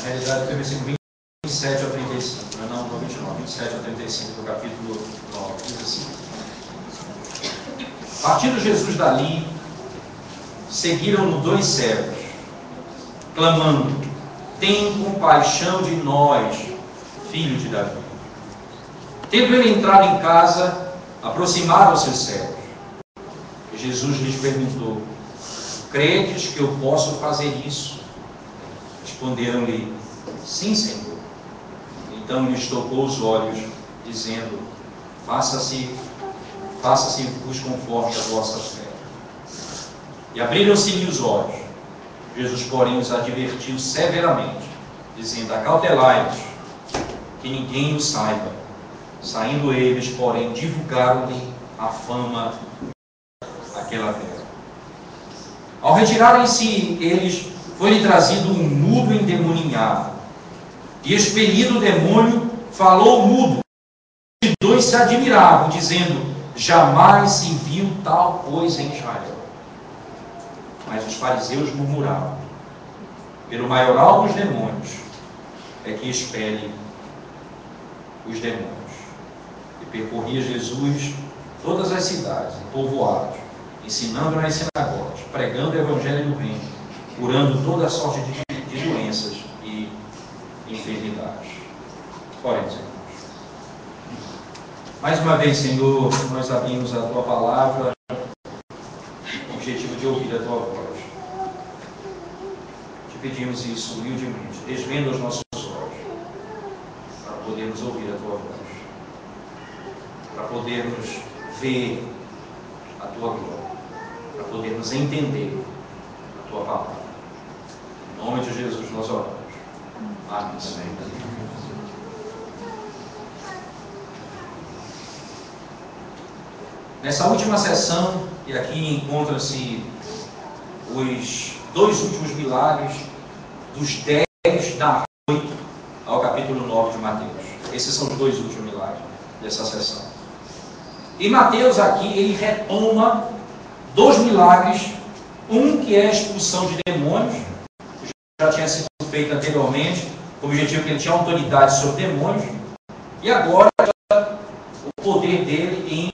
Na realidade, foi o versículo 27 ao 35, não, 29, 27 ao 35 do capítulo 9, diz assim: Partindo Jesus dali, seguiram-no 2 servos, clamando: tem compaixão de nós, filho de Davi. Tendo ele entrado em casa, aproximaram-se os servos. E Jesus lhes perguntou: credes que eu posso fazer isso? Responderam-lhe: sim, Senhor. Então lhes tocou os olhos, dizendo: faça-se-vos conforme a vossa fé. E abriram-se-lhe os olhos. Jesus, porém, os advertiu severamente, dizendo: acautelai-vos, que ninguém o saiba. Saindo eles, porém, divulgaram-lhe a fama daquela terra. Ao retirarem-se eles, foi-lhe trazido um mudo endemoniado. E expelido o demônio, falou mudo. E 2 se admiravam, dizendo: jamais se viu tal coisa em Israel. Mas os fariseus murmuravam: pelo maioral dos demônios é que expele os demônios. E percorria Jesus todas as cidades e povoados, ensinando nas sinagogas, pregando o evangelho do reino, curando toda sorte de doenças e enfermidades. Oremos, irmãos. Mais uma vez, Senhor, nós abrimos a Tua palavra com o objetivo de ouvir a Tua voz. Te pedimos isso humildemente, desvenda os nossos olhos, para podermos ouvir a Tua voz, para podermos ver a Tua glória, para podermos entender a Tua palavra. Em nome de Jesus nós oramos. Amém. Nessa última sessão, e aqui encontram-se os 2 últimos milagres, dos 10 da 8 ao capítulo 9 de Mateus. Esses são os 2 últimos milagres dessa sessão. E Mateus aqui, ele retoma 2 milagres, um que é a expulsão de demônios, que já tinha sido feito anteriormente, com o objetivo que ele tinha autoridade sobre demônios, e agora o poder dele em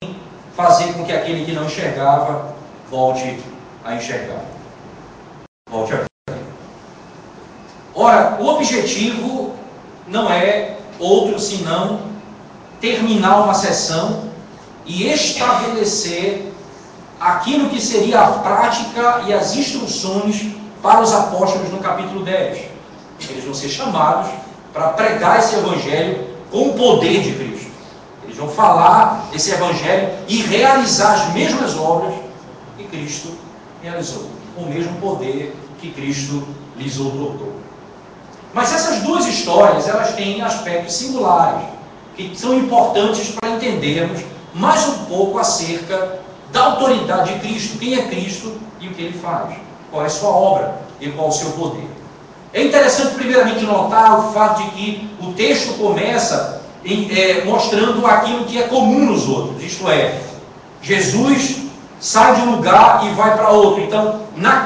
fazer com que aquele que não enxergava volte a enxergar. Volte a ver. Ora, o objetivo não é outro senão terminar uma sessão e estabelecer aquilo que seria a prática e as instruções para os apóstolos no capítulo 10. Eles vão ser chamados para pregar esse evangelho com o poder de Cristo. Eles vão falar esse evangelho e realizar as mesmas obras que Cristo realizou, com o mesmo poder que Cristo lhes outorgou. Mas essas 2 histórias, elas têm aspectos singulares, que são importantes para entendermos mais um pouco acerca da autoridade de Cristo, quem é Cristo e o que ele faz, qual é a sua obra e qual é o seu poder. É interessante, primeiramente, notar o fato de que o texto começa mostrando aquilo que é comum nos outros, isto é, Jesus sai de um lugar e vai para outro. Então,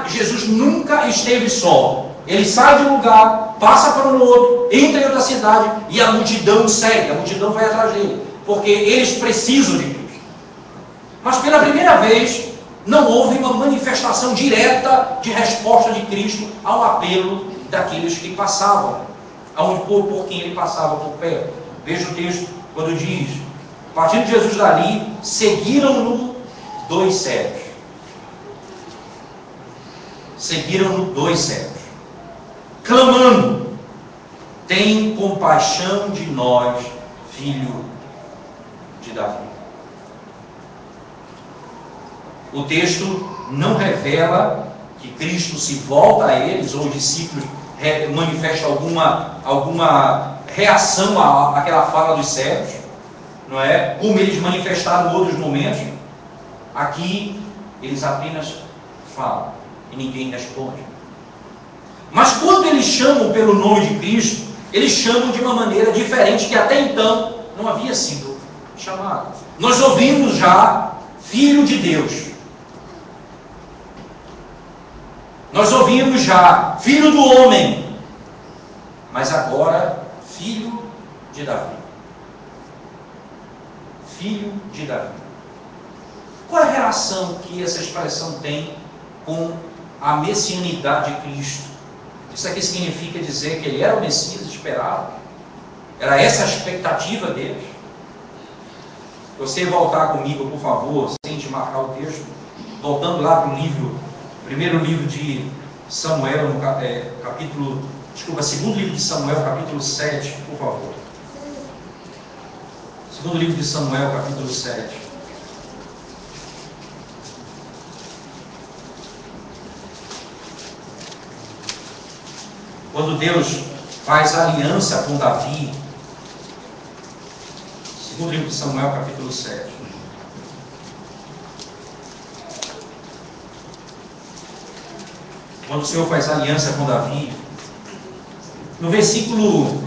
Jesus nunca esteve só. Ele sai de um lugar, passa para um outro, entra em outra cidade e a multidão segue, a multidão vai atrás dele, porque eles precisam de Cristo. Mas pela primeira vez, não houve uma manifestação direta de resposta de Cristo ao apelo daqueles que passavam, por quem ele passava por perto. Veja o texto quando diz: partindo de Jesus dali, seguiram-no 2 cegos. Seguiram-no 2 cegos, clamando: tem compaixão de nós, filho de Davi. O texto não revela que Cristo se volta a eles, ou os discípulos manifestam alguma reação àquela fala dos cegos, não é? Como eles manifestaram em outros momentos. Aqui eles apenas falam e ninguém responde. Mas quando eles chamam pelo nome de Cristo, eles chamam de uma maneira diferente, que até então não havia sido chamado. Nós ouvimos já Filho de Deus. Nós ouvimos já, filho do homem, mas agora, filho de Davi. Filho de Davi. Qual é a relação que essa expressão tem com a messianidade de Cristo? Isso aqui significa dizer que ele era o Messias esperado? Era essa a expectativa deles? Você voltar comigo, por favor, sem te marcar o texto, voltando lá para o livro, primeiro livro de Samuel, segundo livro de Samuel, capítulo 7, por favor. Segundo livro de Samuel, capítulo 7. Quando Deus faz aliança com Davi, segundo livro de Samuel, capítulo 7. Quando o Senhor faz aliança com Davi, no versículo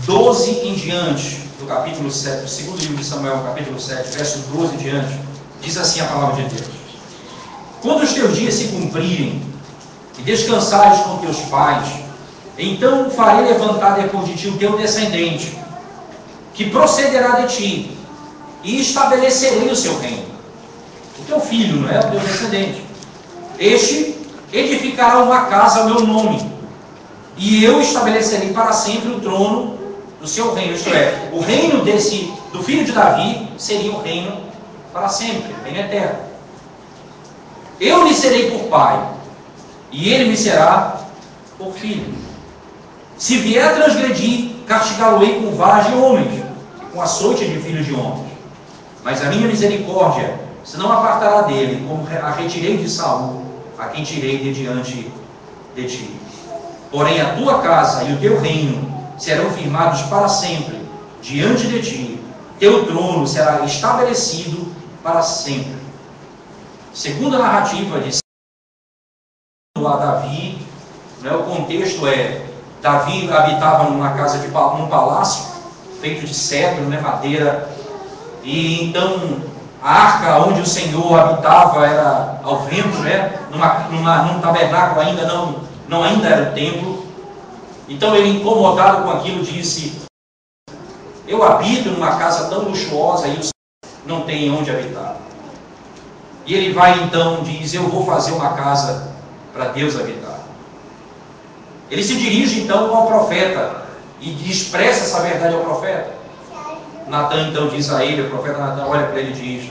12 em diante, do capítulo 7, do segundo livro de Samuel, capítulo 7, verso 12 em diante, diz assim a palavra de Deus: quando os teus dias se cumprirem e descansares com teus pais, então farei levantar depois de ti o teu descendente, que procederá de ti, e estabelecerei o seu reino. O teu filho, não é? O teu descendente. Este edificará uma casa ao meu nome, e eu estabelecerei para sempre o trono do seu reino. Isto é, o reino do filho de Davi seria o reino para sempre, o reino eterno. Eu lhe serei por pai, e ele me será por filho. Se vier a transgredir, castigá-lo-ei com varas de homens, com açoite de filhos de homens. Mas a minha misericórdia se não apartará dele, como a retirei de Saul, a quem tirei de diante de ti. Porém a tua casa e o teu reino serão firmados para sempre diante de ti. Teu trono será estabelecido para sempre. Segunda narrativa de a Davi, né, o contexto é: Davi habitava numa casa num palácio feito de cedro, né, madeira, e então a arca onde o Senhor habitava era ao vento, né, num tabernáculo ainda era o templo. Então ele, incomodado com aquilo, disse: eu habito numa casa tão luxuosa e o Senhor não tem onde habitar. E ele vai então, diz: eu vou fazer uma casa para Deus habitar. Ele se dirige então ao profeta e expressa essa verdade ao profeta. Natan então diz a ele, o profeta Natan olha para ele e diz: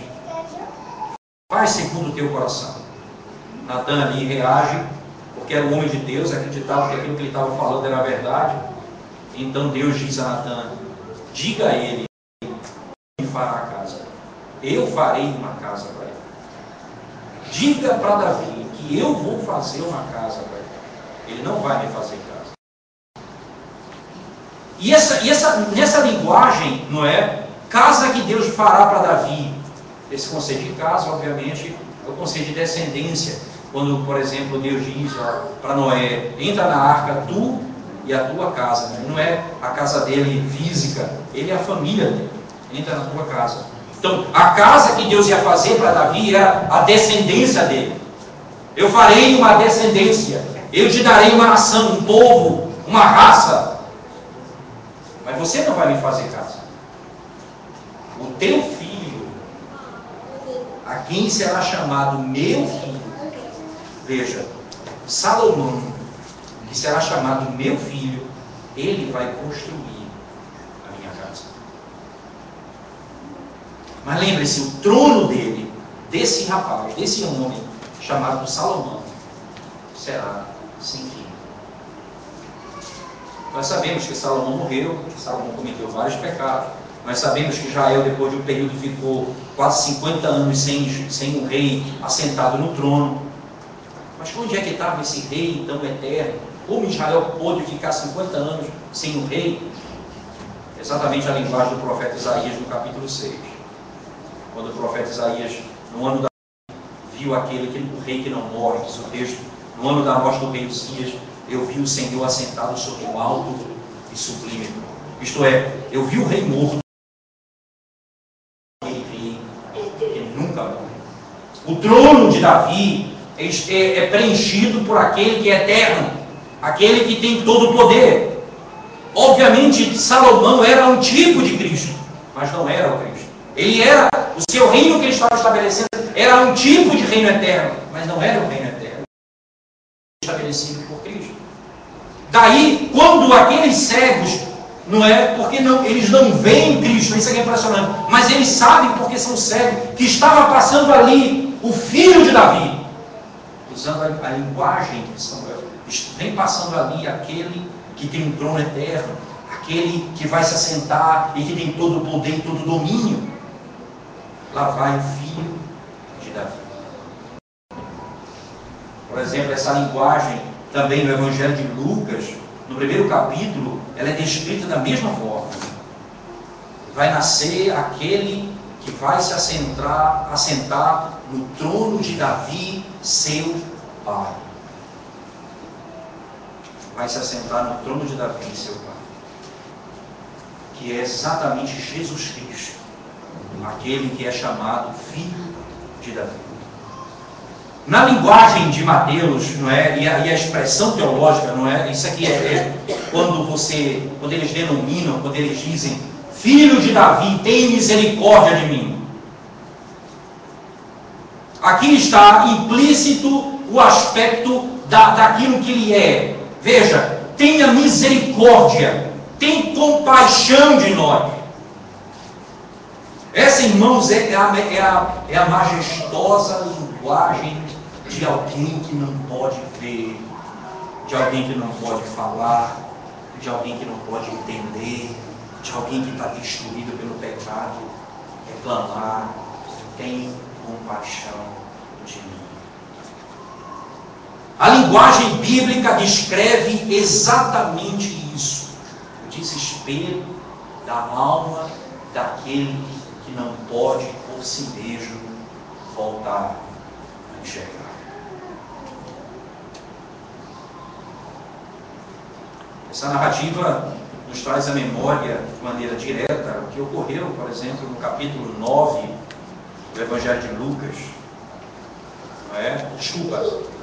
faz segundo o teu coração. Natan ali reage, porque era um homem de Deus, acreditava que aquilo que ele estava falando era a verdade. Então Deus diz a Natan: diga a ele que fará a casa. Eu farei uma casa para ele. Diga para Davi que eu vou fazer uma casa para ele. Ele não vai me fazer casa. E nessa linguagem, não é? Casa que Deus fará para Davi. Esse conceito de casa, obviamente, é o conceito de descendência. Quando, por exemplo, Deus diz para Noé: entra na arca tu e a tua casa. Né? Não é a casa dele física, ele é a família dele. Entra na tua casa. Então, a casa que Deus ia fazer para Davi era a descendência dele. Eu farei uma descendência. Eu te darei uma nação, um povo, uma raça. Mas você não vai me fazer casa. O teu filho, a quem será chamado meu filho, veja, Salomão, que será chamado meu filho, ele vai construir a minha casa. Mas lembre-se, o trono dele, desse rapaz, desse homem chamado Salomão, será sem fim. Nós sabemos que Salomão morreu, que Salomão cometeu vários pecados. Nós sabemos que Israel, depois de um período, ficou quase 50 anos sem um rei assentado no trono. Mas onde é que estava esse rei tão eterno? Como Israel pôde ficar 50 anos sem um rei? Exatamente a linguagem do profeta Isaías no capítulo 6. Quando o profeta Isaías, no ano da viu o rei que não morre, diz o texto: no ano da morte do rei Uzias, eu vi o Senhor assentado sobre um alto e sublime trono. Isto é, eu vi o rei morto, aquele rei que nunca morre. O trono de Davi é preenchido por aquele que é eterno, aquele que tem todo o poder. Obviamente, Salomão era um tipo de Cristo, mas não era o Cristo. Ele era, o seu reino que ele estava estabelecendo era um tipo de reino eterno, mas não era o reino eterno estabelecido por Cristo. Daí, quando aqueles cegos, não é porque não, eles não veem Cristo, isso aqui é impressionante, mas eles sabem porque são cegos, que estava passando ali o filho de Davi, usando a linguagem de Samuel, vem passando ali aquele que tem um trono eterno, aquele que vai se assentar e que tem todo o poder e todo o domínio. Lá vai o filho de Davi. Por exemplo, essa linguagem também no Evangelho de Lucas, no primeiro capítulo, ela é descrita da mesma forma. Vai nascer aquele que vai se assentar no trono de Davi, seu pai. Vai se assentar no trono de Davi, seu pai. Que é exatamente Jesus Cristo, aquele que é chamado Filho de Davi. Na linguagem de Mateus, não é? E a expressão teológica, não é? Isso aqui quando eles denominam, quando eles dizem Filho de Davi, tem misericórdia de mim. Aqui está implícito o aspecto daquilo que ele é. Veja, tenha misericórdia, tem compaixão de nós. Essa, irmãos, é a majestosa linguagem de alguém que não pode ver, de alguém que não pode falar, de alguém que não pode entender, de alguém que está destruído pelo pecado, reclamar, tem compaixão de mim. A linguagem bíblica descreve exatamente isso, o desespero da alma daquele que não pode por si mesmo voltar a enxergar. Essa narrativa nos traz à memória de maneira direta o que ocorreu, por exemplo, no capítulo 9 do Evangelho de Lucas.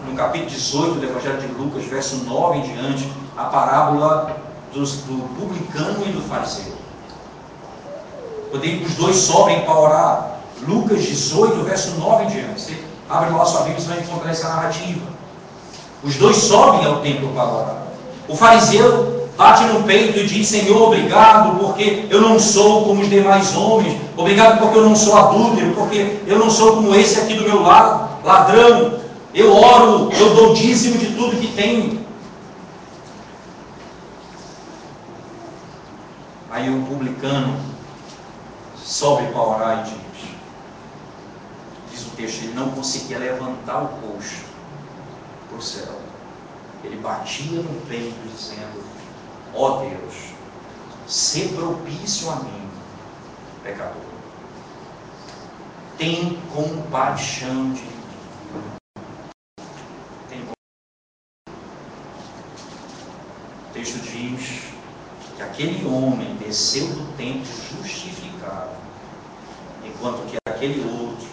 No capítulo 18 do Evangelho de Lucas, verso 9 em diante, a parábola do publicano e do fariseu. Os dois sobem para orar. Lucas 18, verso 9 em diante. Você abre lá a sua Bíblia e você vai encontrar essa narrativa. Os dois sobem ao templo para orar. O fariseu bate no peito e diz: Senhor, obrigado porque eu não sou como os demais homens. Obrigado porque eu não sou adúltero, porque eu não sou como esse aqui do meu lado, ladrão. Eu oro, eu dou dízimo de tudo que tenho. Aí o publicano sobe para orar e diz o texto, ele não conseguia levantar o rosto para o céu. Ele batia no peito dizendo: ó Deus, sê propício a mim, pecador. Tem compaixão de mim. O texto diz que aquele homem desceu do templo justificado, enquanto que aquele outro,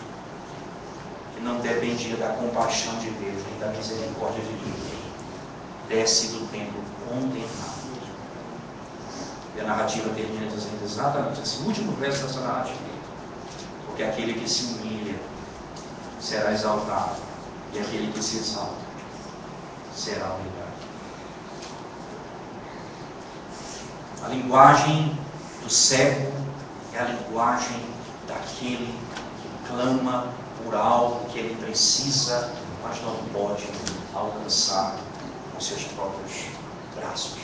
que não dependia da compaixão de Deus, nem da misericórdia de Deus, desce do templo condenado. E a narrativa termina dizendo exatamente esse último verso dessa narrativa: porque aquele que se humilha será exaltado, e aquele que se exalta será humilhado. A linguagem do cego é a linguagem daquele que clama por algo que ele precisa, mas não pode alcançar com seus próprios braços.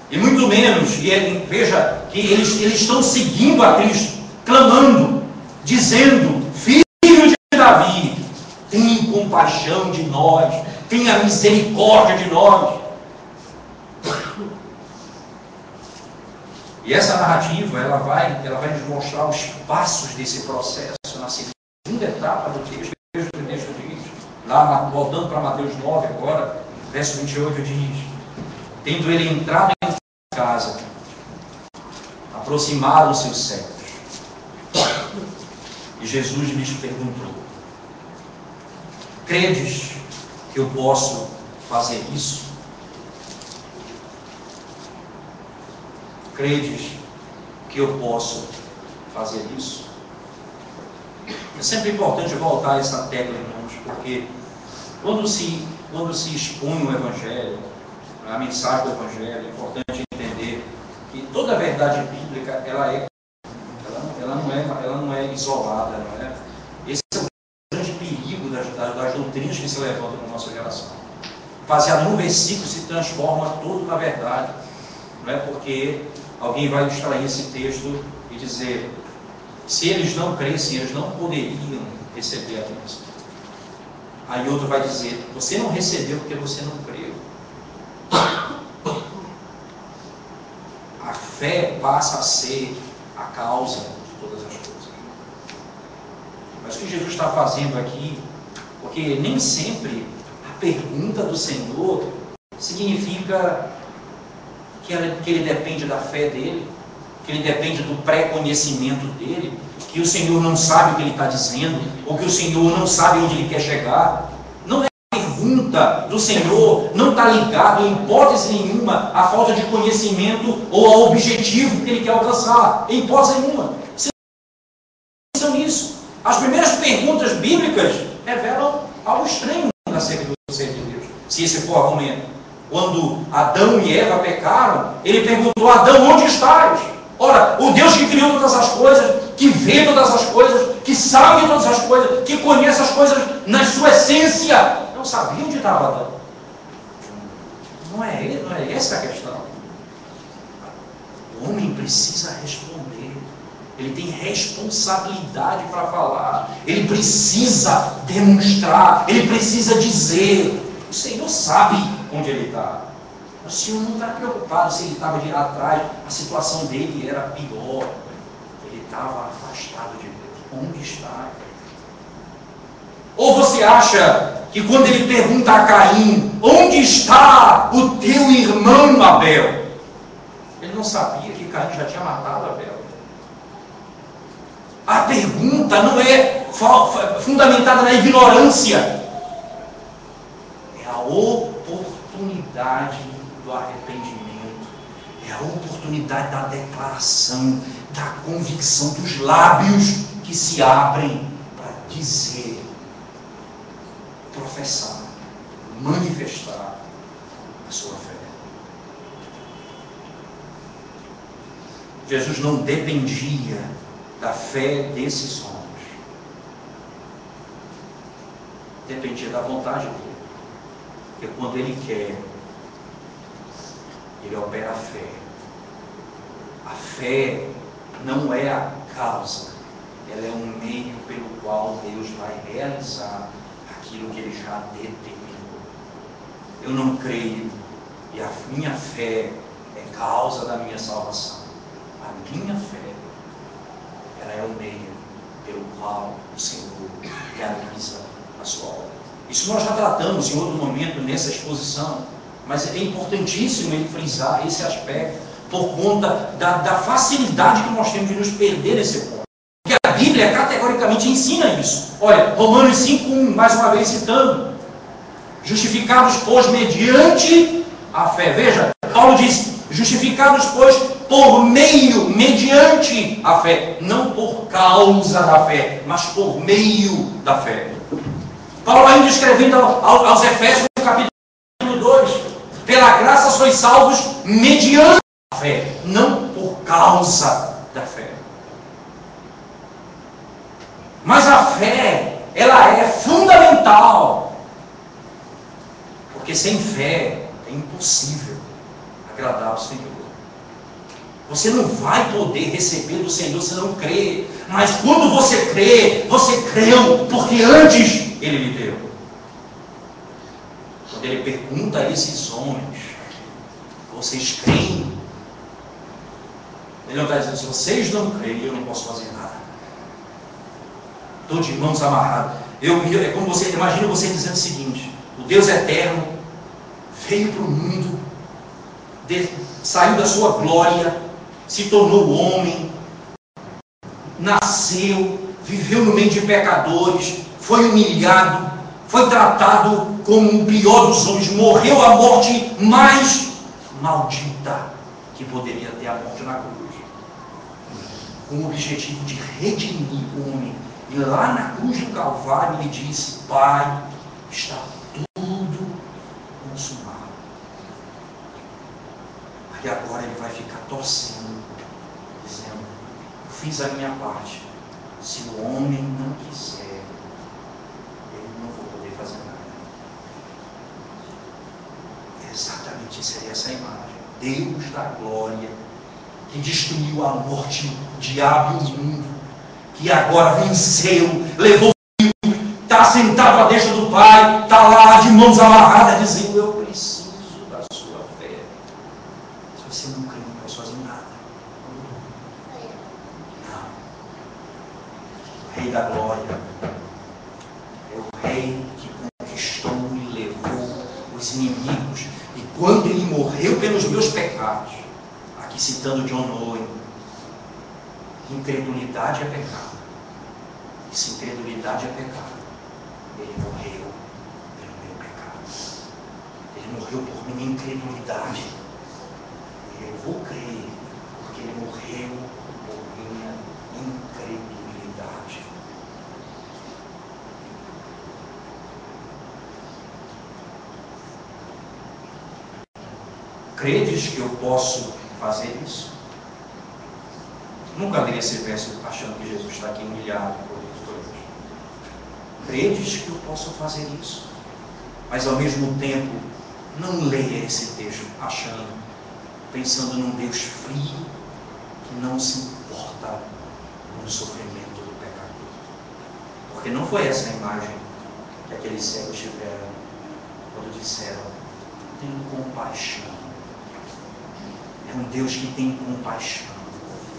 E muito menos, veja que eles estão seguindo a Cristo, clamando, dizendo: Filho de Davi, tenha compaixão de nós, tenha misericórdia de nós. E essa narrativa, ela vai nos mostrar os passos desse processo na segunda etapa do texto. Veja o que o texto diz, lá voltando para Mateus 9 agora, verso 28 diz: tendo ele entrado em casa, aproximaram-se os cegos. E Jesus lhes perguntou: credes que eu posso fazer isso? Credes que eu posso fazer isso? É sempre importante voltar a essa tecla, irmãos, porque quando se expõe o Evangelho, a mensagem do Evangelho, é importante entender que toda a verdade bíblica, ela não é isolada, não é? Esse é o grande perigo das doutrinas que se levantam na nossa geração. Baseado num versículo se transforma tudo na verdade, não é? Porque alguém vai extrair esse texto e dizer: se eles não crescem, eles não poderiam receber a bênção. Aí outro vai dizer: você não recebeu porque você não creu. A fé passa a ser a causa de todas as coisas. Mas o que Jesus está fazendo aqui, porque nem sempre a pergunta do Senhor significa que ele depende da fé dele, que ele depende do pré-conhecimento dele, que o Senhor não sabe o que ele está dizendo, ou que o Senhor não sabe onde ele quer chegar. Não é a pergunta do Senhor, não está ligado em hipótese nenhuma à falta de conhecimento ou ao objetivo que ele quer alcançar, em hipótese nenhuma. Pensam nisso. As primeiras perguntas bíblicas revelam algo estranho acerca do ser de Deus, se esse for o argumento. Quando Adão e Eva pecaram, ele perguntou: Adão, onde estás? Ora, o Deus que criou todas as coisas, que vê todas as coisas, que sabe todas as coisas, que conhece as coisas na sua essência, não sabia onde estava Adão. Não é essa a questão. O homem precisa responder. Ele tem responsabilidade para falar. Ele precisa demonstrar. Ele precisa dizer. O Senhor sabe onde ele está. O Senhor não está preocupado se ele estava de atrás. A situação dele era pior. Ele estava afastado de Deus. Onde está? Ou você acha que quando ele pergunta a Caim: onde está o teu irmão Abel? Ele não sabia que Caim já tinha matado Abel. A pergunta não é fundamentada na ignorância. É a oportunidade do arrependimento. É a oportunidade da declaração, da convicção dos lábios que se abrem para dizer, professar, manifestar a sua fé. Jesus não dependia da fé desses homens. Dependia da vontade dele. Porque quando ele quer, ele opera a fé. A fé não é a causa, ela é um meio pelo qual Deus vai realizar aquilo que ele já determinou. Eu não creio, e a minha fé é causa da minha salvação. A minha fé, ela é o meio pelo qual o Senhor realiza a sua obra. Isso nós já tratamos em outro momento nessa exposição, mas é importantíssimo ele frisar esse aspecto por conta da facilidade que nós temos de nos perder nesse ponto. Porque a Bíblia categoricamente ensina isso. Olha, Romanos 5:1, mais uma vez citando: justificados, pois, mediante a fé. Veja, Paulo diz: justificados, pois, por meio, mediante a fé. Não por causa da fé, mas por meio da fé. Paulo ainda escrevendo aos Efésios, no capítulo 2, pela graça sois salvos mediante a fé, não por causa da fé. Mas a fé, ela é fundamental, porque sem fé é impossível agradar ao Senhor. Você não vai poder receber do Senhor se não crer. Mas quando você crê, você creu porque antes Ele lhe deu. Quando Ele pergunta a esses homens: vocês creem? Ele não está dizendo: se vocês não creem, eu não posso fazer nada. Estou de mãos amarradas. É como você, imagina você dizendo o seguinte: o Deus eterno veio para o mundo, saiu da sua glória, se tornou homem, nasceu, viveu no meio de pecadores, foi humilhado, foi tratado como o pior dos homens, morreu a morte mais maldita que poderia ter, a morte na cruz, com o objetivo de redimir o homem. E lá na cruz do Calvário ele disse: Pai, está tudo consumado. E agora ele vai ficar torcendo, dizendo: fiz a minha parte. Se o homem não quiser, eu não vou poder fazer nada. Exatamente seria essa imagem. Deus da glória, que destruiu a morte, o diabo e o mundo, que agora venceu, levou, está sentado à destra do Pai, está lá de mãos amarradas, dizendo: eu preciso da sua fé. Se você não crê, não vai fazer nada. Não. O Rei da glória é o Rei que conquistou e levou os inimigos. E quando ele morreu pelos meus pecados, aqui citando John Owen, incredulidade é pecado. E se incredulidade é pecado, ele morreu pelo meu pecado. Ele morreu por minha incredulidade. E eu vou crer, porque ele morreu por minha incredulidade. Credes que eu posso fazer isso? Nunca leia esse verso achando que Jesus está aqui humilhado por isso. Credes que eu posso fazer isso? Mas ao mesmo tempo, não leia esse texto achando, pensando num Deus frio que não se importa com o sofrimento do pecador. Porque não foi essa a imagem que aqueles cegos tiveram quando disseram: tenho compaixão. É um Deus que tem compaixão.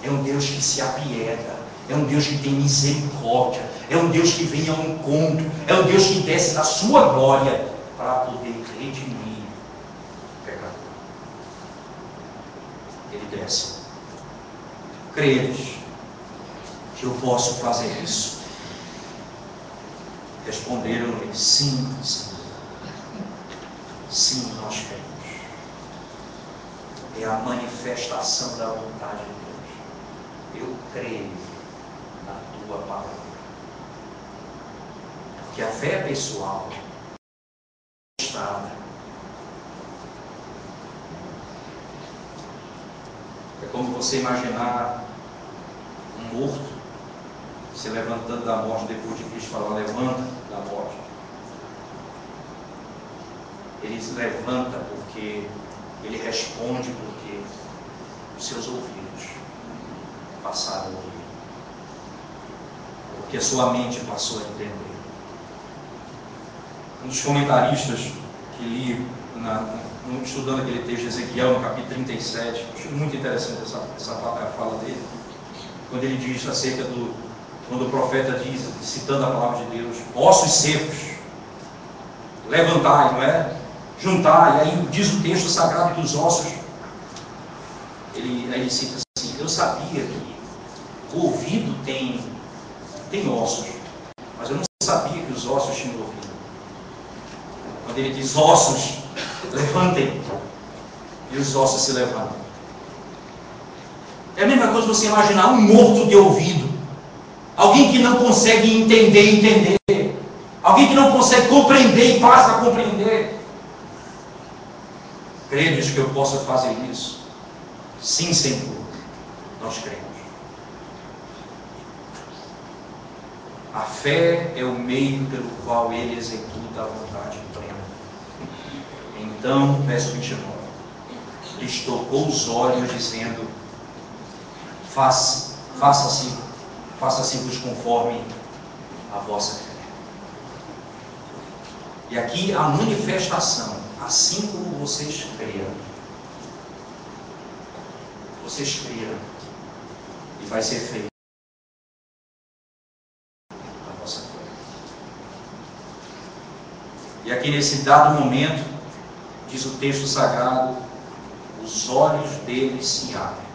É um Deus que se apieda. É um Deus que tem misericórdia. É um Deus que vem ao encontro. É um Deus que desce da sua glória para poder redimir o pecador. Ele desce. Credes que eu posso fazer isso? Responderam-lhe: sim, Senhor. Sim, nós cremos. É a manifestação da vontade de Deus. Eu creio na tua palavra. Porque a fé é pessoal. É como você imaginar um morto se levantando da morte depois de Cristo falar: levanta da morte. Ele se levanta porque ele responde, porque os seus ouvidos passaram a ouvir, porque a sua mente passou a entender. Um dos comentaristas que li estudando aquele texto de Ezequiel, no capítulo 37, acho muito interessante essa fala dele, quando ele diz acerca quando o profeta diz, citando a palavra de Deus: ossos secos, levantai, não é? Juntai. E aí diz o texto sagrado que os ossos, ele cita assim: eu sabia que o ouvido tem ossos, mas eu não sabia que os ossos tinham ouvido. Quando ele diz ossos, levantem, e os ossos se levantam. É a mesma coisa você imaginar um morto de ouvido, alguém que não consegue entender, alguém que não consegue compreender e passa a compreender. Credes que eu possa fazer isso? Sim, Senhor, nós cremos. A fé é o meio pelo qual ele executa a vontade plena. Então, verso 29, lhes tocou os olhos, dizendo: faça-se-vos conforme a vossa fé. E aqui a manifestação: assim como vocês creram. Vocês creram, e vai ser feito a vossa fé. E aqui nesse dado momento, diz o texto sagrado, os olhos deles se abrem.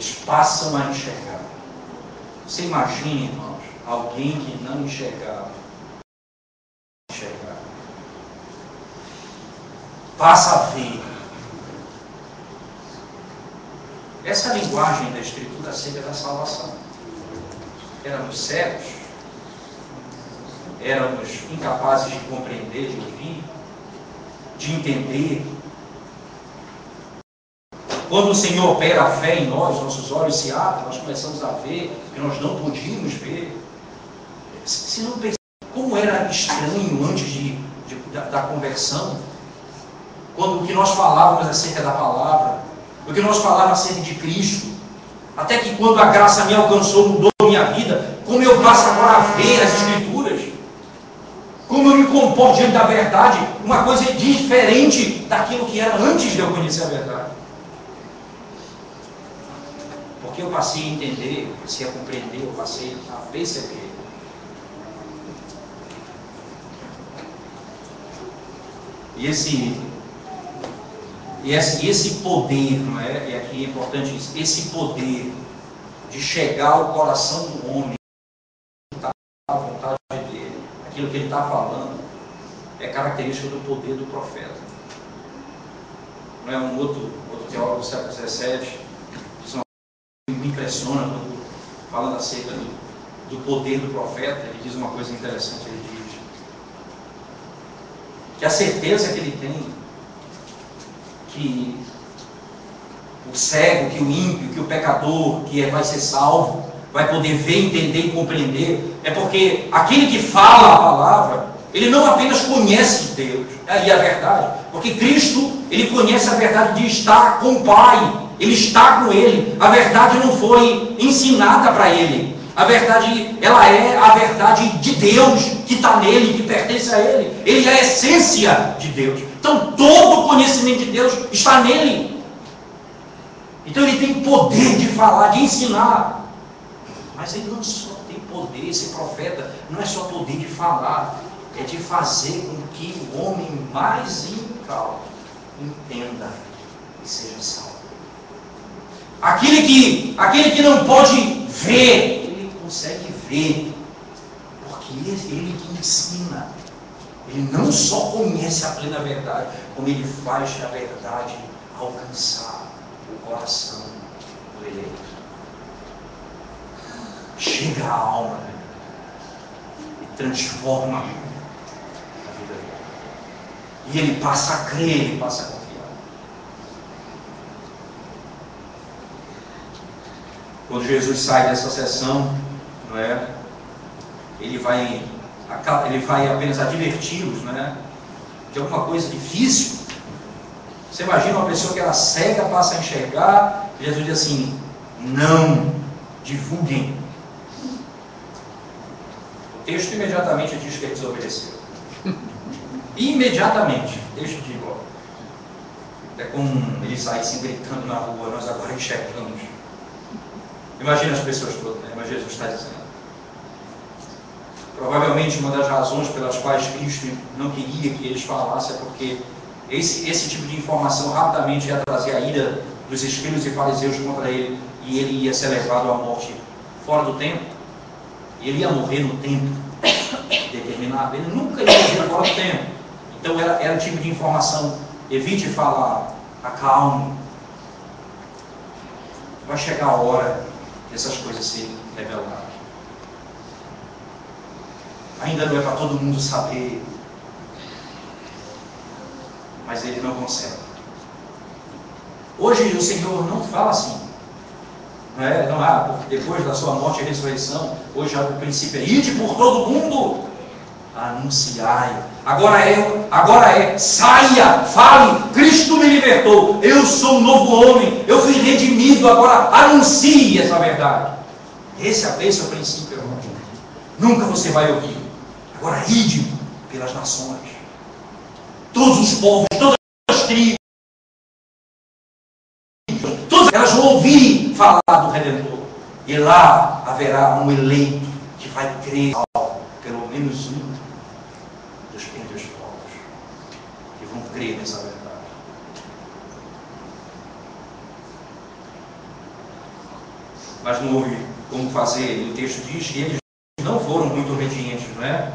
eles passam a enxergar. Você imagina, irmãos, alguém que não enxergava, passa a ver. Essa é a linguagem da Escritura acerca da salvação. Éramos cegos, éramos incapazes de compreender, de ouvir, de entender. Quando o Senhor opera a fé em nós, nossos olhos se abrem, nós começamos a ver que nós não podíamos ver. Se não pensar como era estranho antes da conversão, quando o que nós falávamos acerca da palavra, o que nós falávamos acerca de Cristo, até que quando a graça me alcançou, mudou a minha vida, como eu passo agora a ver as Escrituras, como eu me comporto diante da verdade, uma coisa diferente daquilo que era antes de eu conhecer a verdade. Porque eu passei a entender, eu passei a compreender, eu passei a perceber. E esse poder, não é? E aqui é importante isso, esse poder de chegar ao coração do homem, à vontade dele, aquilo que ele está falando, é característica do poder do profeta. Não é um outro teólogo do século XVII, diz uma coisa que me impressiona quando falando acerca do poder do profeta, ele diz uma coisa interessante, ele diz que a certeza que ele tem que o cego, que o ímpio, que o pecador, que vai ser salvo, vai poder ver, entender e compreender, é porque aquele que fala a palavra, ele não apenas conhece Deus e a verdade, porque Cristo, ele conhece a verdade de estar com o Pai, ele está com Ele, a verdade não foi ensinada para ele, a verdade, ela é a verdade de Deus, que está nele, que pertence a Ele, Ele é a essência de Deus. Então todo o conhecimento de Deus está nele. Então ele tem poder de falar, de ensinar. Mas ele não só tem poder, esse profeta não é só poder de falar, é de fazer com que o homem mais incauto entenda e seja salvo. Aquele que não pode ver, ele consegue ver, porque ele que ensina. Ele não só conhece a plena verdade, como ele faz a verdade alcançar o coração do eleito. Chega à alma dele e transforma a vida dele. E ele passa a crer, ele passa a confiar. Quando Jesus sai dessa sessão, não é? Ele vai apenas adverti-los, né, de alguma coisa difícil. Você imagina uma pessoa que era cega, passa a enxergar, e Jesus diz assim: não divulguem. O texto imediatamente diz que ele desobedeceu. Imediatamente, o texto diz igual. É como ele saísse gritando na rua: nós agora enxergamos. Imagina as pessoas todas, né? Mas Jesus está dizendo. Provavelmente uma das razões pelas quais Cristo não queria que eles falassem é porque esse tipo de informação rapidamente ia trazer a ira dos escribas e fariseus contra ele, e ele ia ser levado à morte fora do tempo, e ele ia morrer no tempo determinado, ele nunca ia morrer fora do tempo. Então era o tipo de informação: evite falar, acalme, vai chegar a hora dessas coisas serem reveladas. Ainda não é para todo mundo saber, mas ele não consegue. Hoje o Senhor não fala assim, não há, porque depois da sua morte e ressurreição, hoje o princípio é: ide por todo mundo, anunciai. Agora é saia, fale, Cristo me libertou, eu sou um novo homem, eu fui redimido, agora anuncie essa verdade. Esse é o princípio. Nunca você vai ouvir. Agora ide pelas nações, todos os povos, todas as tribos, todas elas vão ouvir falar do Redentor. E lá haverá um eleito que vai crer, pelo menos um dos povos, que vão crer nessa verdade. mas não houve como fazer. E o texto diz que eles não foram muito obedientes, não é?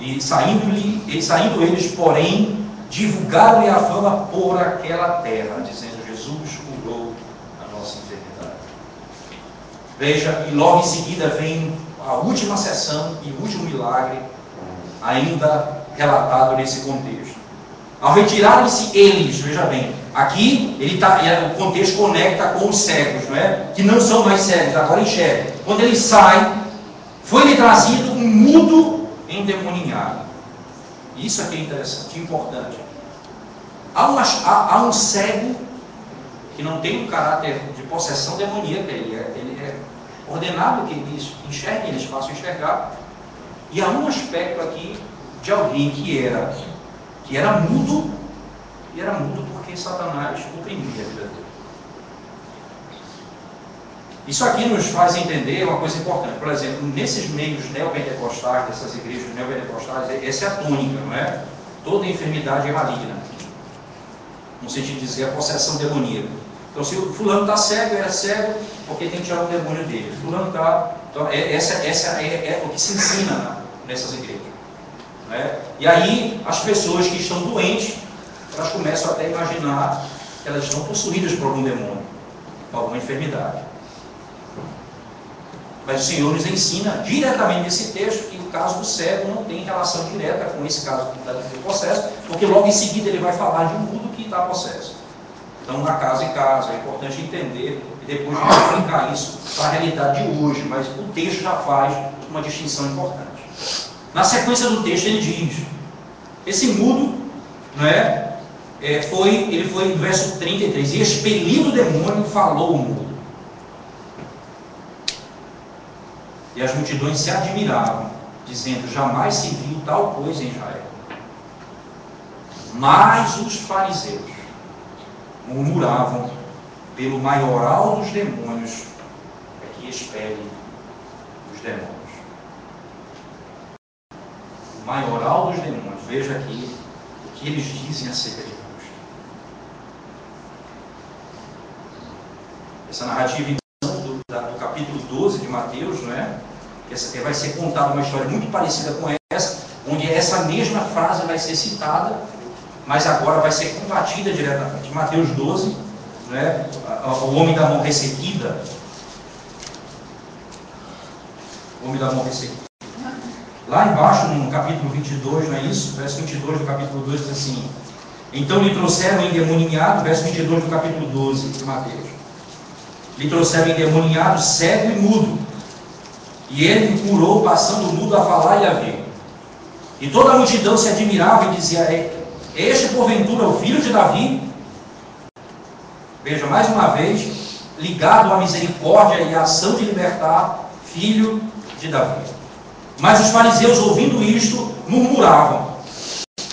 E saindo eles, porém, divulgaram-lhe a fama por aquela terra, dizendo: Jesus curou a nossa enfermidade. Veja, e logo em seguida vem a última sessão e o último milagre, ainda relatado nesse contexto. Ao retirarem-se eles, veja bem, aqui o contexto conecta com os cegos, não é? Que não são mais cegos, agora enxergam. Quando eles saem, foi-lhe trazido um mudo endemoninhado. Isso aqui é interessante, importante. Há um cego que não tem um caráter de possessão demoníaca, ele é ordenado que eles enxerguem, eles façam enxergar. E há um aspecto aqui de alguém que era mudo, e era mudo porque Satanás oprimia a vida dele. Isso aqui nos faz entender uma coisa importante. Por exemplo, nesses meios neopentecostais, dessas igrejas neopentecostais, essa é a tônica, não é? Toda enfermidade é maligna. No sentido de dizer a possessão demoníaca. Então, se o fulano está cego, é cego porque tem que tirar o demônio dele. Fulano está... Então, essa é o que se ensina nessas igrejas. Né? E aí, as pessoas que estão doentes, elas começam até a imaginar que elas estão possuídas por algum demônio, por alguma enfermidade. Mas o Senhor nos ensina diretamente nesse texto que o caso do cego não tem relação direta com esse caso do processo, porque logo em seguida ele vai falar de um mudo que está possesso. Então, na casa em casa, é importante entender e depois aplicar isso para a realidade de hoje, mas o texto já faz uma distinção importante. Na sequência do texto ele diz, esse mudo, não é? Ele foi no verso 33, e expelindo o demônio, falou o mudo. E as multidões se admiravam, dizendo: jamais se viu tal coisa em Israel. Mas os fariseus murmuravam: pelo maioral dos demônios é que expele os demônios. O maioral dos demônios, veja aqui o que eles dizem acerca de Cristo. Essa narrativa do capítulo 12 de Mateus, não é? Essa vai ser contada uma história muito parecida com essa, onde essa mesma frase vai ser citada, mas agora vai ser combatida diretamente. Mateus 12, né? O homem da mão ressequida. O homem da mão ressequida. Lá embaixo, no capítulo 22, não é isso? Verso 22 do capítulo 2 diz assim: então lhe trouxeram endemoniado, verso 22 do capítulo 12 de Mateus. Lhe trouxeram endemoniado, cego e mudo. E ele o curou, passando o mudo a falar e a ver. E toda a multidão se admirava e dizia: é este porventura o filho de Davi? Veja, mais uma vez, ligado à misericórdia e à ação de libertar, filho de Davi. Mas os fariseus, ouvindo isto, murmuravam: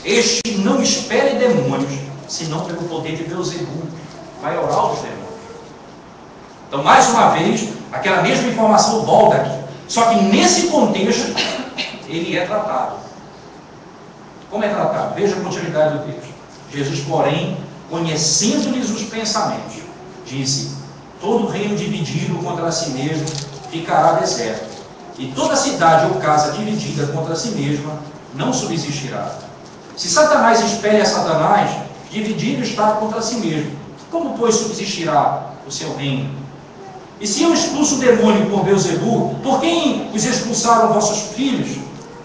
este não expele demônios, senão pelo poder de Beelzebul, maioral dos demônios. Então, mais uma vez, aquela mesma informação volta aqui. Só que nesse contexto, ele é tratado. Como é tratado? Veja a continuidade do texto. Jesus, porém, conhecendo-lhes os pensamentos, disse: todo reino dividido contra si mesmo ficará deserto, e toda cidade ou casa dividida contra si mesma não subsistirá. Se Satanás expele a Satanás, dividido está contra si mesmo. Como, pois, subsistirá o seu reino? E se eu expulso o demônio por Beelzebul, por quem os expulsaram vossos filhos?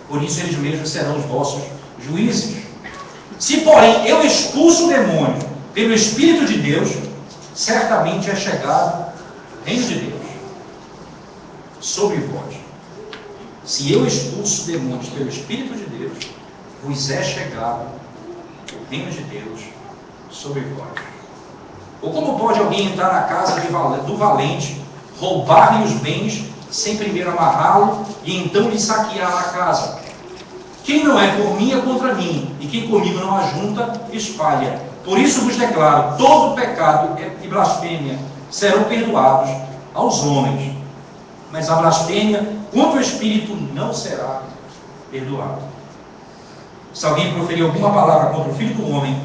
Por isso eles mesmos serão os vossos juízes. Se, porém, eu expulso o demônio pelo Espírito de Deus, certamente é chegado o reino de Deus sobre vós. Se eu expulso demônios pelo Espírito de Deus, vos é chegado o reino de Deus sobre vós. Ou como pode alguém entrar na casa do valente, roubar-lhe os bens, sem primeiro amarrá-lo e então lhe saquear a casa? Quem não é por mim é contra mim, e quem comigo não ajunta, espalha. Por isso vos declaro: todo pecado e blasfêmia serão perdoados aos homens, mas a blasfêmia contra o Espírito não será perdoada. Se alguém proferir alguma palavra contra o Filho do Homem,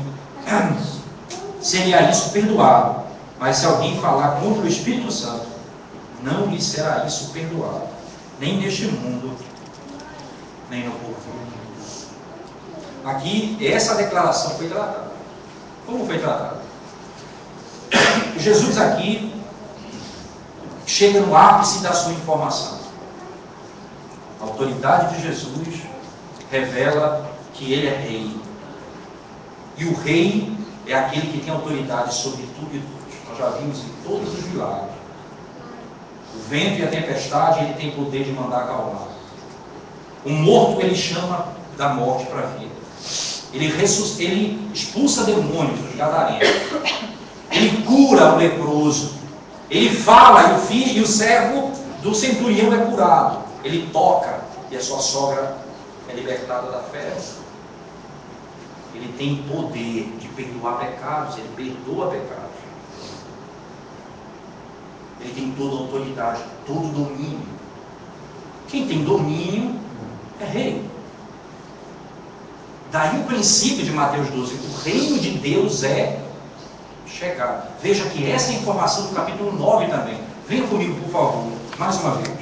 seria isso perdoado. Mas se alguém falar contra o Espírito Santo, não lhe será isso perdoado, nem neste mundo, nem no porvir. Aqui, essa declaração foi tratada. Como foi tratada? Jesus aqui chega no ápice da sua informação. A autoridade de Jesus revela que ele é rei. E o rei é aquele que tem autoridade sobre tudo e todos. Nós já vimos em todos os milagres. O vento e a tempestade, ele tem poder de mandar acalmar. O morto, ele chama da morte para a vida. Ele expulsa demônios dos gadarenos. Ele cura o leproso. Ele fala e o servo do centurião é curado. Ele toca e a sua sogra é libertada da febre. Ele tem poder de perdoar pecados. Ele perdoa pecados. Ele tem toda a autoridade, todo o domínio. Quem tem domínio é rei. Daí o princípio de Mateus 12, o reino de Deus é chegado. Veja que essa é a informação do capítulo 9 também. Venha comigo, por favor, mais uma vez.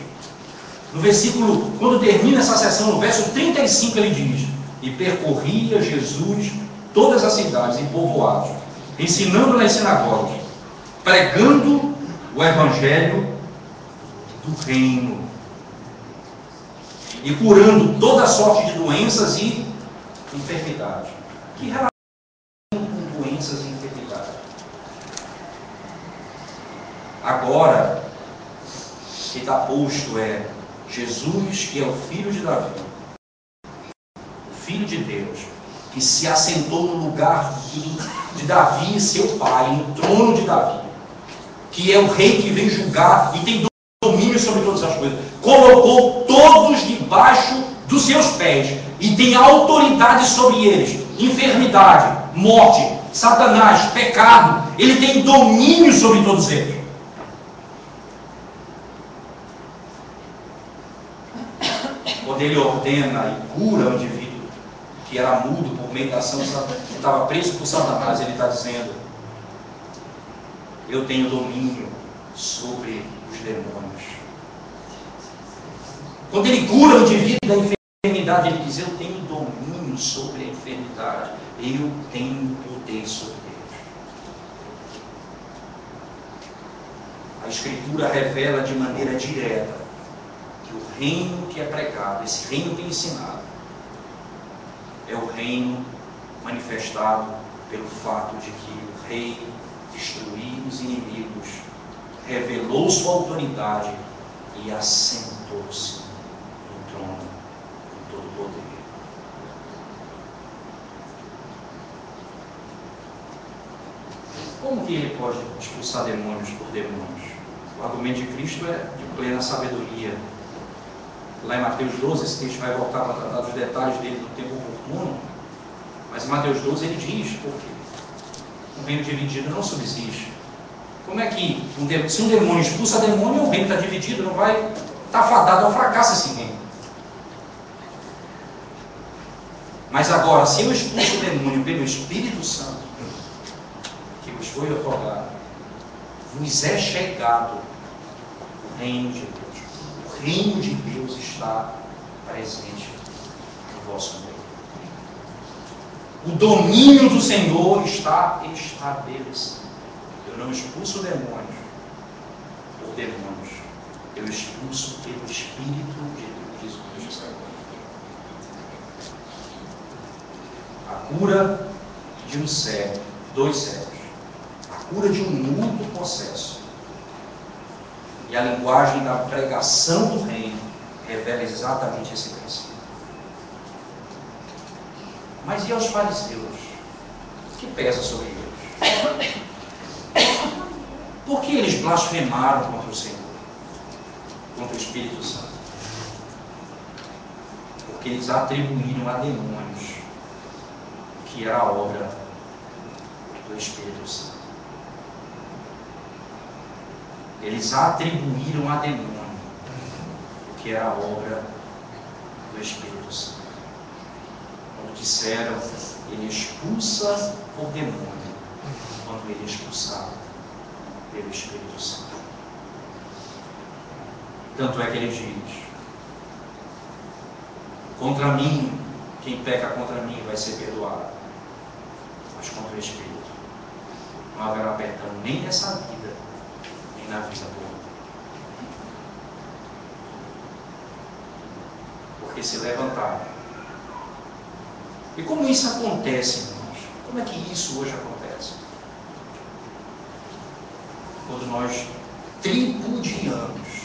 No versículo, quando termina essa sessão, no verso 35, ele diz: e percorria Jesus todas as cidades e povoados, ensinando nas sinagogas, pregando o evangelho do reino e curando toda sorte de doenças e enfermidades. Que relação com doenças e enfermidades? Agora, que está posto é Jesus, que é o filho de Davi, o filho de Deus, que se assentou no lugar de Davi, seu pai, no trono de Davi, que é o rei que vem julgar e tem domínio sobre todas as coisas, colocou todos debaixo dos seus pés e tem autoridade sobre eles. Enfermidade, morte, Satanás, pecado, ele tem domínio sobre todos eles. Quando ele ordena e cura o indivíduo que era mudo por meio da ação, que estava preso por Satanás, ele está dizendo: eu tenho domínio sobre os demônios. Quando ele cura o indivíduo da enfermidade, ele diz: eu tenho domínio sobre a enfermidade, eu tenho poder sobre Deus. A Escritura revela de maneira direta que o reino que é pregado, esse reino que é ensinado, é o reino manifestado pelo fato de que o rei destruiu os inimigos, revelou sua autoridade e assentou-se no trono com todo o poder. Como que ele pode expulsar demônios por demônios? O argumento de Cristo é de plena sabedoria. Lá em Mateus 12, esse texto vai voltar para tratar dos detalhes dele no tempo oportuno, mas em Mateus 12 ele diz por quê. Um reino dividido não subsiste. Como é que, se um demônio expulsa demônio, o reino está dividido, não vai estar fadado ao fracasso esse reino. Mas agora, se eu expulso o demônio pelo Espírito Santo, que vos foi otorgado, vos é chegado o reino de Deus. O reino de Deus está presente no vosso meio. O domínio do Senhor está estabelecido. Eu não expulso demônios por demônios. Eu expulso pelo Espírito de Jesus. A cura de um cego, 2 cegos. A cura de um mudo possesso. E a linguagem da pregação do reino revela exatamente esse princípio. Mas e aos fariseus? O que pesa sobre eles? Por que eles blasfemaram contra o Senhor? Contra o Espírito Santo? Porque eles atribuíram a demônios que era a obra do Espírito Santo. Eles atribuíram a demônio que era a obra do Espírito Santo. Quando disseram, ele expulsa o demônio, quando ele expulsava pelo Espírito Santo. Tanto é que ele diz: contra mim, quem peca contra mim vai ser perdoado, mas contra o Espírito não haverá perdão nem nessa vida, nem na vida por vir. Porque se levantaram. E como isso acontece, irmãos? Como é que isso hoje acontece? Quando nós tripudiamos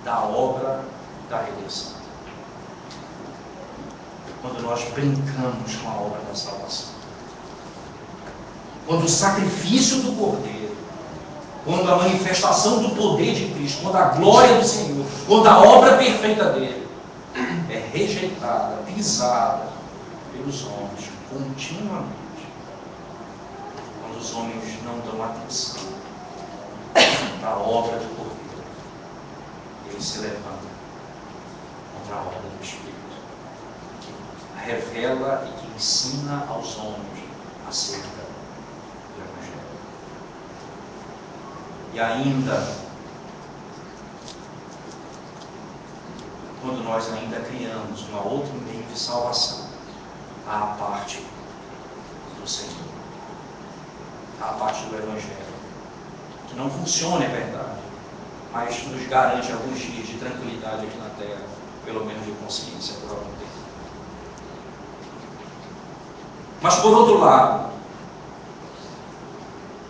da obra da redenção. Quando nós brincamos com a obra da salvação. Quando o sacrifício do Cordeiro, quando a manifestação do poder de Cristo, quando a glória do Senhor, quando a obra perfeita dele é rejeitada, pisada pelos homens continuamente. Quando os homens não dão atenção à obra do Cordeiro, ele se levanta contra a obra do Espírito, que revela e que ensina aos homens acerca do Evangelho. E ainda, quando nós ainda criamos um outro meio de salvação, à parte do Senhor, à parte do Evangelho, que não funciona, é verdade, mas nos garante alguns dias de tranquilidade aqui na terra, pelo menos de consciência por algum tempo. Mas por outro lado,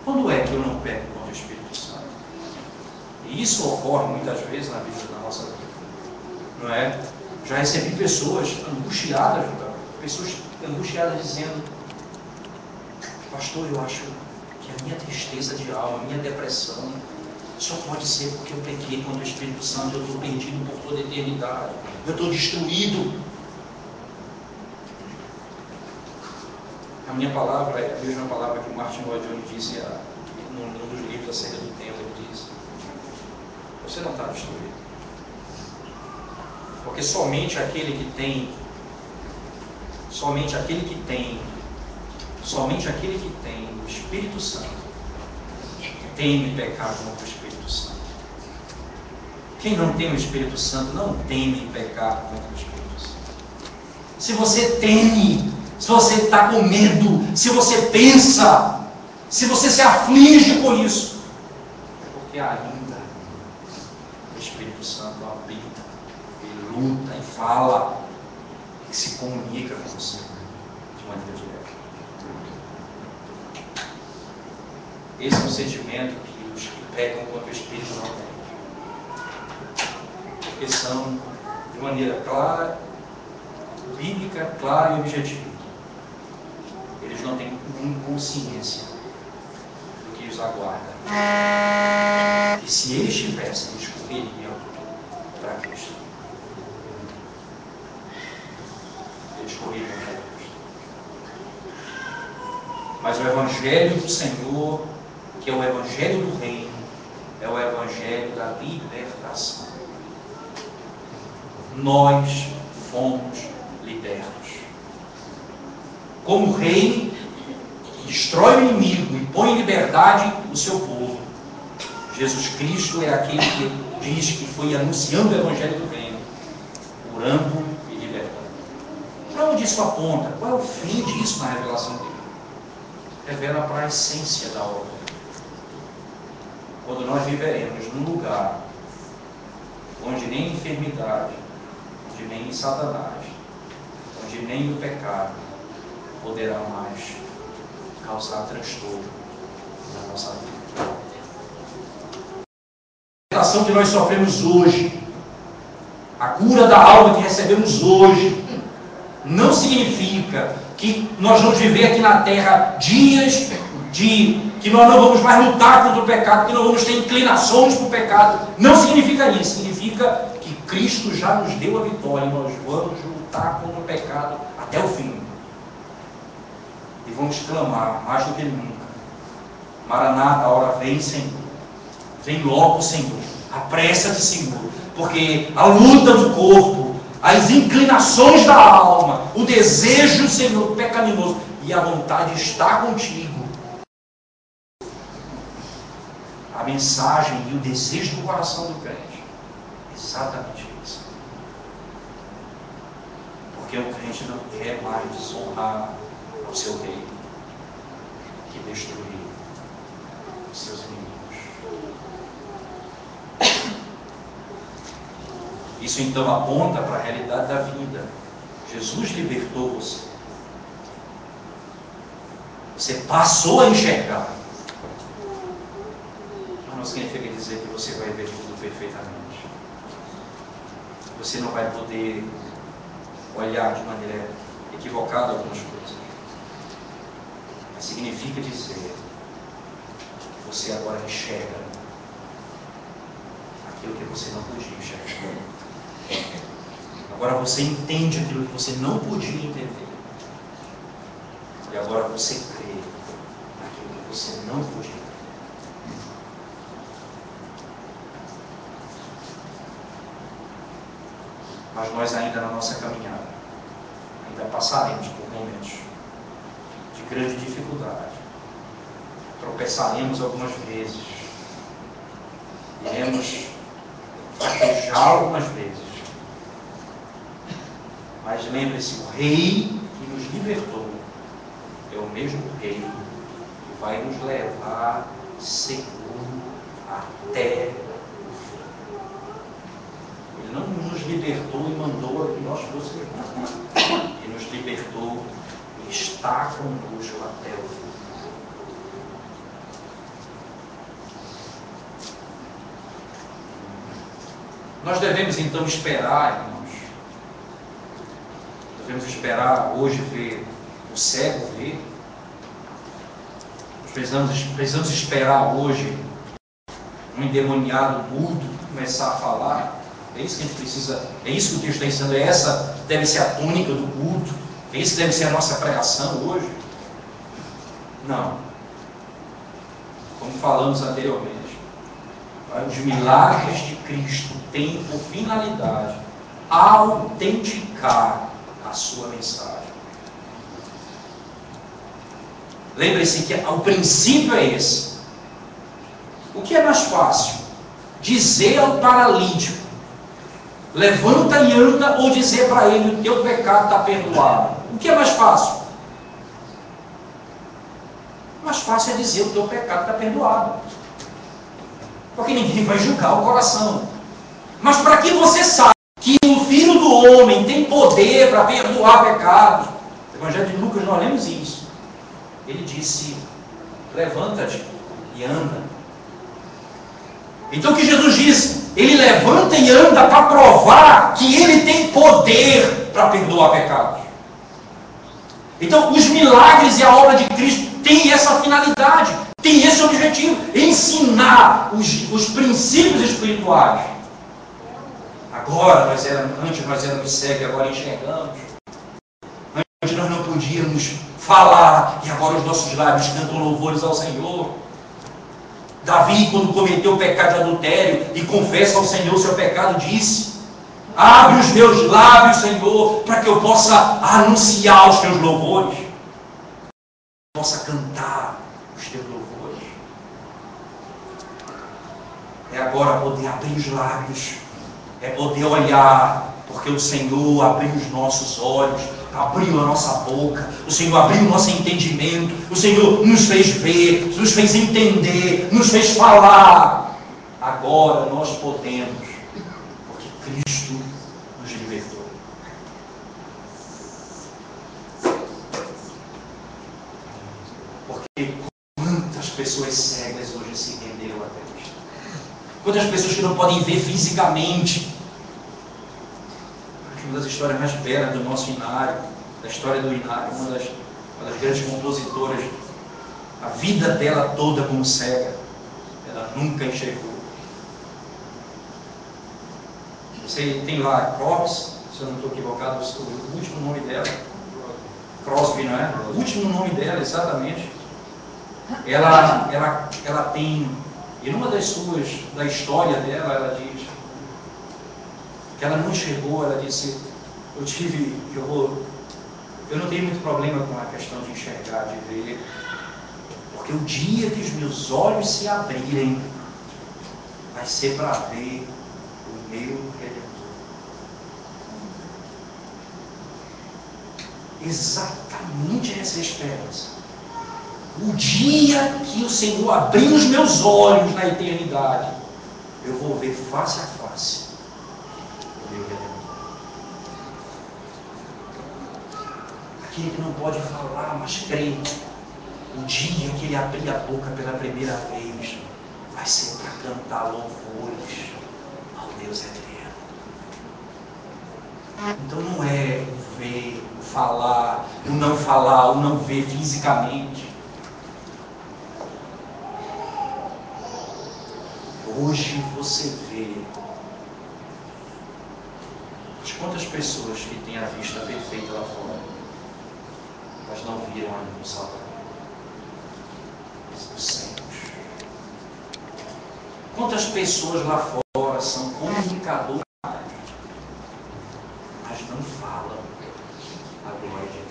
quando é que eu não peco contra o Espírito Santo? E isso ocorre muitas vezes na vida da nossa vida, não é? Já recebi pessoas angustiadas dizendo: pastor, eu acho que a minha tristeza de alma, a minha depressão, só pode ser porque eu pequei contra o Espírito Santo, eu estou perdido por toda a eternidade, eu estou destruído. A minha palavra é a mesma palavra que o Martin Lloyd-Jones disse num dos livros acerca do tempo. Ele diz: você não está destruído, porque somente aquele que tem o Espírito Santo teme pecar contra o Espírito Santo. Quem não tem o Espírito Santo não teme pecar contra o Espírito Santo. Se você teme, se você está com medo, se você pensa, se você se aflige por isso, é porque ainda o Espírito Santo habita, ele luta e fala, e se comunica com você de maneira direta. Esse é um sentimento que os que pecam contra o Espírito não têm. Porque são, de maneira clara, bíblica, clara e objetiva. Eles não têm consciência do que os aguarda. E se eles tivessem, eles correriam para Cristo. Eles correriam para Cristo. Mas o Evangelho do Senhor, que é o Evangelho do Reino, é o Evangelho da libertação. Nós fomos libertos. Como rei que destrói o inimigo e põe em liberdade o seu povo, Jesus Cristo é aquele que diz que foi anunciando o Evangelho do Reino, curando e libertando. Para onde isso aponta? Qual é o fim disso na revelação dele? Revela para a essência da obra. Quando nós viveremos num lugar onde nem enfermidade, onde nem Satanás, onde nem o pecado poderá mais causar transtorno na nossa vida. A libertação que nós sofremos hoje, a cura da alma que recebemos hoje, não significa que nós vamos viver aqui na terra dias que nós não vamos mais lutar contra o pecado, que não vamos ter inclinações para o pecado. Não significa isso. Significa que Cristo já nos deu a vitória e nós vamos lutar contra o pecado até o fim. E vamos clamar mais do que nunca: Maranata, a hora vem, Senhor. Vem logo, Senhor. Apressa-te, Senhor. Porque a luta do corpo, as inclinações da alma, o desejo, Senhor, pecaminoso e a vontade está contigo. A mensagem e o desejo do coração do crente é Exatamente isso. Porque o crente não quer mais desonrar ao seu rei que destruir os seus inimigos. Isso então aponta para a realidade da vida. Jesus libertou você. Você passou a enxergar. Mas não significa dizer que você vai ver tudo perfeitamente. Você não vai poder olhar de maneira equivocada algumas coisas. Mas significa dizer que você agora enxerga aquilo que você não podia enxergar. Agora você entende aquilo que você não podia entender. E agora você crê naquilo que você não podia crer. Mas nós ainda na nossa caminhada, ainda passaremos por momentos de grande dificuldade. Tropeçaremos algumas vezes. Iremos fraquejar algumas vezes. Mas lembre-se, o Rei que nos libertou é o mesmo Rei que vai nos levar seguro até o fim. Ele não nos libertou e mandou que nós fôssemos. Ele nos libertou e está conosco até o fim. Nós devemos então esperar, irmãos. Devemos esperar hoje ver o cego ver. Nós precisamos esperar hoje um endemoniado mudo começar a falar. É isso que a gente precisa, é isso que o texto está ensinando. Essa deve ser a tônica do culto. É isso que deve ser a nossa pregação hoje. Não. Como falamos anteriormente, os milagres de Cristo têm por finalidade autenticar a sua mensagem. Lembre-se que o princípio é esse. O que é mais fácil? Dizer ao paralítico, levanta e anda, ou dizer para ele, o teu pecado está perdoado? O que é mais fácil? O mais fácil é dizer, o teu pecado está perdoado. Porque ninguém vai julgar o coração. Mas para que você saiba que o Filho do Homem tem poder para perdoar pecados, no Evangelho de Lucas nós lemos isso. Ele disse, levanta-te e anda. Então o que Jesus disse? Ele levanta e anda para provar que ele tem poder para perdoar pecados. Então os milagres e a obra de Cristo têm essa finalidade, tem esse objetivo, ensinar os princípios espirituais. Agora antes nós éramos cegos, agora enxergamos. Antes nós não podíamos falar, e agora os nossos lábios cantam louvores ao Senhor. Davi, quando cometeu o pecado de adultério e confessa ao Senhor o seu pecado, disse, abre os meus lábios, Senhor, para que eu possa anunciar os teus louvores, possa cantar os teus louvores. É agora poder abrir os lábios, é poder olhar, porque o Senhor abriu os nossos olhos, abriu a nossa boca, o Senhor abriu o nosso entendimento, o Senhor nos fez ver, nos fez entender, nos fez falar. Agora nós podemos, porque Cristo nos libertou. Porque quantas pessoas cegas hoje se renderam a Cristo? Quantas pessoas que não podem ver fisicamente? Uma das histórias mais belas do nosso Inário, da história do Inário, uma das grandes compositoras, a vida dela toda como cega, ela nunca enxergou. Você tem lá Crosby, se eu não estou equivocado, o último nome dela, Crosby, não é? O último nome dela, exatamente. Ela tem, e numa das da história dela, ela diz que ela não enxergou, ela disse, eu não tenho muito problema com a questão de enxergar, de ver, porque o dia que os meus olhos se abrirem, vai ser para ver o meu Redentor. Exatamente essa é a esperança. O dia que o Senhor abrir os meus olhos na eternidade, eu vou ver face a face o meu Redentor. Aquele que não pode falar, mas crê. O dia que ele abrir a boca pela primeira vez, vai ser para cantar louvores ao Deus eterno. Então não é o ver, o falar, o não ver fisicamente. Hoje você vê. Mas quantas pessoas que têm a vista perfeita lá fora, mas não viram ainda o Salvador dos céus? Quantas pessoas lá fora são comunicadores, mas não falam a glória de Deus?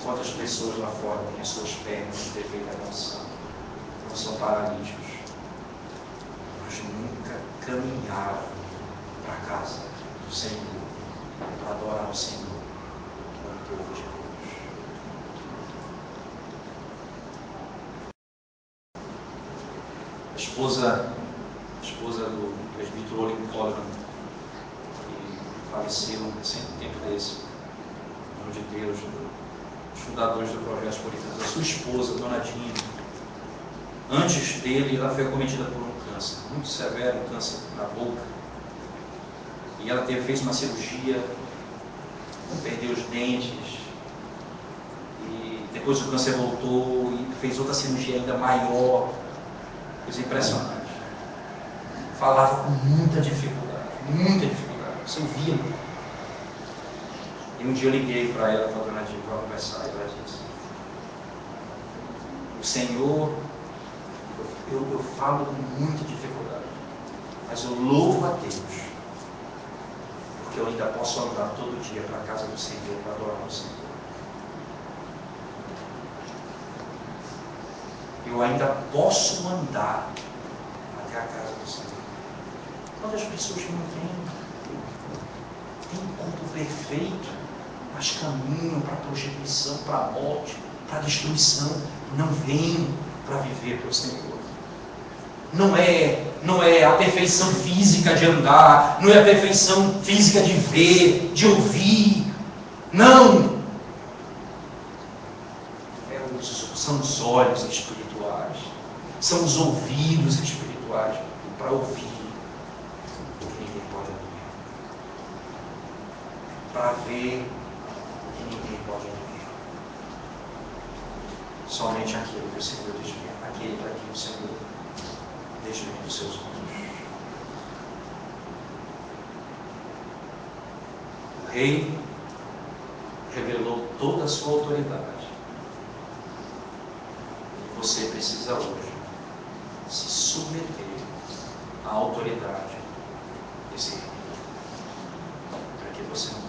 Quantas pessoas lá fora têm as suas pernas em perfeita condição, não são paralíticos, mas nunca caminharam para a casa do Senhor, para adorar o Senhor, o povo de Deus? A esposa do presbítero Olin Coleman, que faleceu recente tempo desse, em nome de Deus, os fundadores do Projeto Puritanos, a sua esposa, Dona Dina, antes dele, ela foi acometida por um câncer muito severo, um câncer na boca, e ela fez uma cirurgia, perdeu os dentes, e depois o câncer voltou e fez outra cirurgia ainda maior, coisa impressionante. Falava com muita dificuldade, você ouvia. E um dia eu liguei para ela, para a Dona Dina, para conversar, e ela disse: o Senhor, eu falo com muita dificuldade, mas eu louvo a Deus, porque eu ainda posso andar todo dia para a casa do Senhor, para adorar o Senhor. Eu ainda posso andar até a casa do Senhor. Quantas pessoas que não têm um corpo perfeito, mas caminham para a prostituição, para a morte, para a destruição, não vêm para viver para o Senhor. Não é a perfeição física de andar, não é a perfeição física de ver, de ouvir. Não! São os olhos espirituais, são os ouvidos espirituais para ouvir o que ninguém pode ouvir, para ver o que ninguém pode ouvir. Somente aquilo que o Senhor desvenda, aquele para quem o Senhor desvenda os seus olhos. O rei revelou toda a sua autoridade. Você precisa hoje se submeter à autoridade desse rei, para que você não